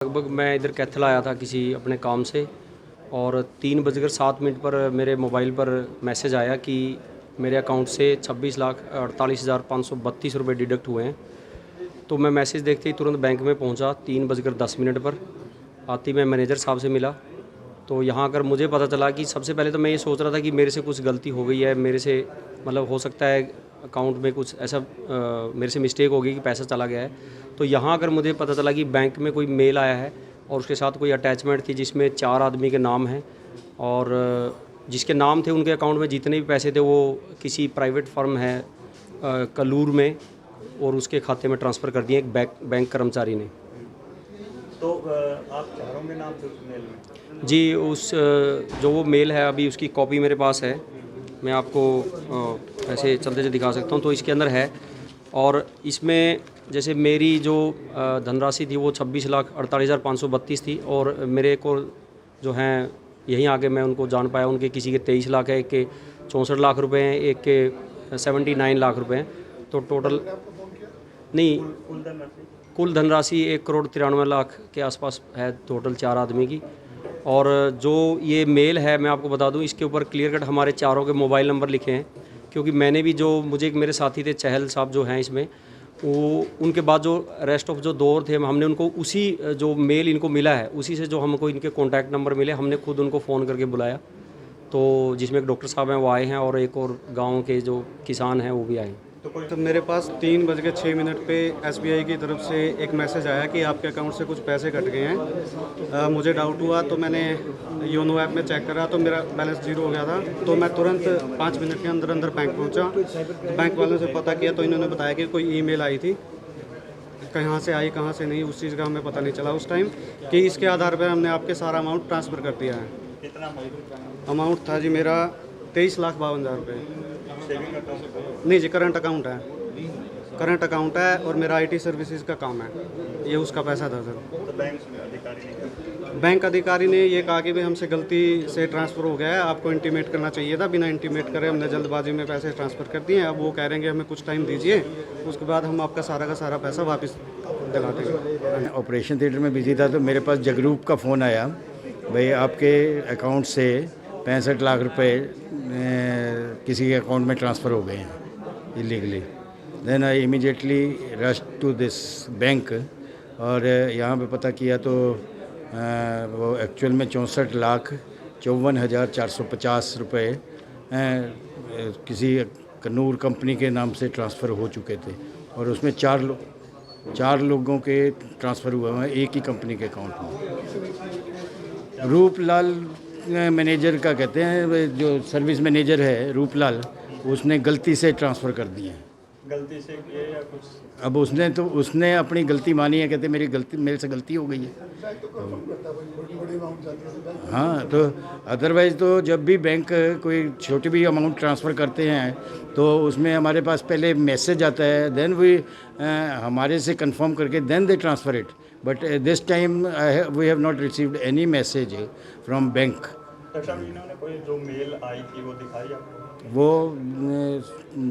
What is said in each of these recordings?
लगभग मैं इधर कैथल आया था किसी अपने काम से और 3:07 पर मेरे मोबाइल पर मैसेज आया कि मेरे अकाउंट से 26,48,532 रुपये डिडक्ट हुए हैं। तो मैं मैसेज देखते ही तुरंत बैंक में पहुंचा 3:10 पर। आते ही मैं मैनेजर साहब से मिला। तो यहाँ आकर मुझे पता चला कि सबसे पहले तो मैं ये सोच रहा था कि मेरे से कुछ गलती हो गई है, मेरे से मतलब हो सकता है अकाउंट में कुछ ऐसा मेरे से मिस्टेक हो गई कि पैसा चला गया है। तो यहाँ आकर मुझे पता चला कि बैंक में कोई मेल आया है और उसके साथ कोई अटैचमेंट थी जिसमें 4 आदमी के नाम हैं और जिसके नाम थे उनके अकाउंट में जितने भी पैसे थे वो किसी प्राइवेट फर्म है कलूर में और उसके खाते में ट्रांसफ़र कर दिए एक बैंक कर्मचारी ने। तो आप चारों के नाम थे उस मेल में? जी, उस जो वो मेल है अभी उसकी कॉपी मेरे पास है, मैं आपको ऐसे चलते से दिखा सकता हूँ। तो इसके अंदर है और इसमें जैसे मेरी जो धनराशि थी वो 26,48,532 थी और मेरे को जो हैं यहीं आके मैं उनको जान पाया, उनके किसी के 23 लाख है, एक के 64 लाख रुपए हैं, एक के 79 लाख रुपए हैं। तो टोटल नहीं, कुल धनराशि 1,93,00,000 के आसपास है टोटल 4 आदमी की। और जो ये मेल है मैं आपको बता दूं, इसके ऊपर क्लियर कट हमारे चारों के मोबाइल नंबर लिखे हैं, क्योंकि मैंने भी जो मुझे एक मेरे साथी थे चहल साहब जो हैं इसमें, वो उनके बाद जो रेस्ट ऑफ जो 2 और थे हमने उनको उसी जो मेल इनको मिला है उसी से जो हमको इनके कॉन्टैक्ट नंबर मिले हमने खुद उनको फ़ोन करके बुलाया। तो जिसमें एक डॉक्टर साहब हैं वो आए हैं और एक और गाँव के जो किसान हैं वो भी आए। तो मेरे पास 3:06 पे SBI की तरफ से एक मैसेज आया कि आपके अकाउंट से कुछ पैसे कट गए हैं। मुझे डाउट हुआ तो मैंने योनो ऐप में चेक करा तो मेरा बैलेंस 0 हो गया था। तो मैं तुरंत 5 मिनट के अंदर अंदर बैंक पहुंचा। बैंक वालों से पता किया तो इन्होंने बताया कि कोई ईमेल आई थी, कहाँ से आई कहाँ से नहीं उस चीज़ का हमें पता नहीं चला उस टाइम, कि इसके आधार पर हमने आपके सारा अमाउंट ट्रांसफ़र कर दिया है। कितना अमाउंट था जी मेरा 23,52,000 रुपये। नहीं जी, करंट अकाउंट है और मेरा IT सर्विसेज का काम है, ये उसका पैसा था सर। तो बैंक अधिकारी ने ये कहा कि भाई हमसे गलती से ट्रांसफ़र हो गया है, आपको इंटीमेट करना चाहिए था, बिना इंटीमेट करे हमने जल्दबाजी में पैसे ट्रांसफ़र कर दिए हैं। अब वो कह रहे हैं कि हमें कुछ टाइम दीजिए, उसके बाद हम आपका सारा का सारा पैसा वापस दिला देंगे। ऑपरेशन थिएटर में बिजी था तो मेरे पास जगरूप का फ़ोन आया, भाई आपके अकाउंट से 65 लाख रुपए किसी के अकाउंट में ट्रांसफ़र हो गए हैं illegally. Then I immediately rush to this bank और यहाँ पे पता किया तो वो एक्चुअल में 64,54,450 रुपये किसी कन्नूर कंपनी के नाम से ट्रांसफ़र हो चुके थे और उसमें 4 लोगों के ट्रांसफ़र हुए हैं एक ही कंपनी के अकाउंट में। रूपलाल मैनेजर का कहते हैं, जो सर्विस मैनेजर है रूपलाल, उसने गलती से ट्रांसफ़र कर दिए हैं। गलती से किए या कुछ? अब उसने अपनी गलती मानी है, कहते मेरे से गलती हो गई है। हाँ, तो अदरवाइज़ तो जब भी बैंक कोई छोटी भी अमाउंट ट्रांसफ़र करते हैं तो उसमें हमारे पास पहले मैसेज आता है, देन वी हमारे से कंफर्म करके then they transfer it. But this time we have not received any message from bank. Doctor साहब, इन्होंने कोई जो मेल आई थी वो दिखाई आपको? वो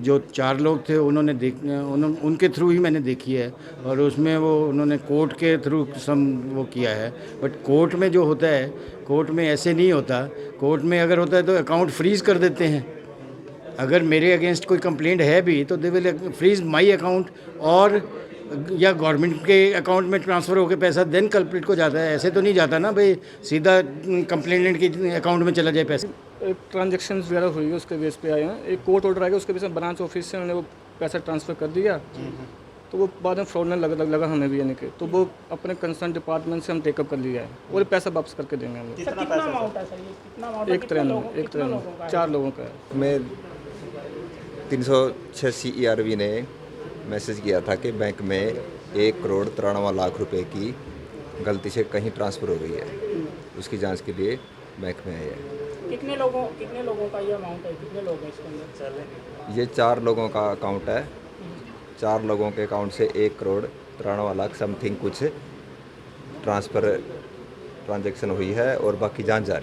जो 4 लोग थे उनके थ्रू ही मैंने देखी है और उसमें वो उन्होंने कोर्ट के थ्रू वो किया है। बट कोर्ट में जो होता है, कोर्ट में ऐसे नहीं होता। कोर्ट में अगर होता है तो अकाउंट फ्रीज़ कर देते हैं। अगर मेरे अगेंस्ट कोई कंप्लेंट है भी तो they will freeze my account और या गवर्नमेंट के अकाउंट में ट्रांसफ़र होकर पैसा देन कल्प्रिट को जाता है। ऐसे तो नहीं जाता ना भाई सीधा कंप्लेनेंट के अकाउंट में चला जाए पैसा। एक ट्रांजेक्शन वगैरह हुई है उसके बेस पे आए हैं। एक कोर्ट ऑर्डर आएगा उसके बेस में ब्रांच ऑफिस से उन्होंने वो पैसा ट्रांसफ़र कर दिया, तो वो बाद में फ्रॉडनेंट लगा हमें भी, यानी कि तो वो अपने कंसर्न डिपार्टमेंट से हम टेकअप कर लिया है और पैसा वापस करके देंगे हम लोग। कितना पैसा? 193 4 लोगों का है। मैं 386 ERV ने मैसेज किया था कि बैंक में 1,93,00,000 रुपए की गलती से कहीं ट्रांसफ़र हो गई है, उसकी जांच के लिए बैंक में आए हैं। कितने लोगों का ये अमाउंट है? कितने लोग हैं इसके अंदर? ये 4 लोगों का अकाउंट है। 4 लोगों के अकाउंट से 1,93,00,000 समथिंग कुछ ट्रांसजेक्शन हुई है और बाकी जांच जारी है।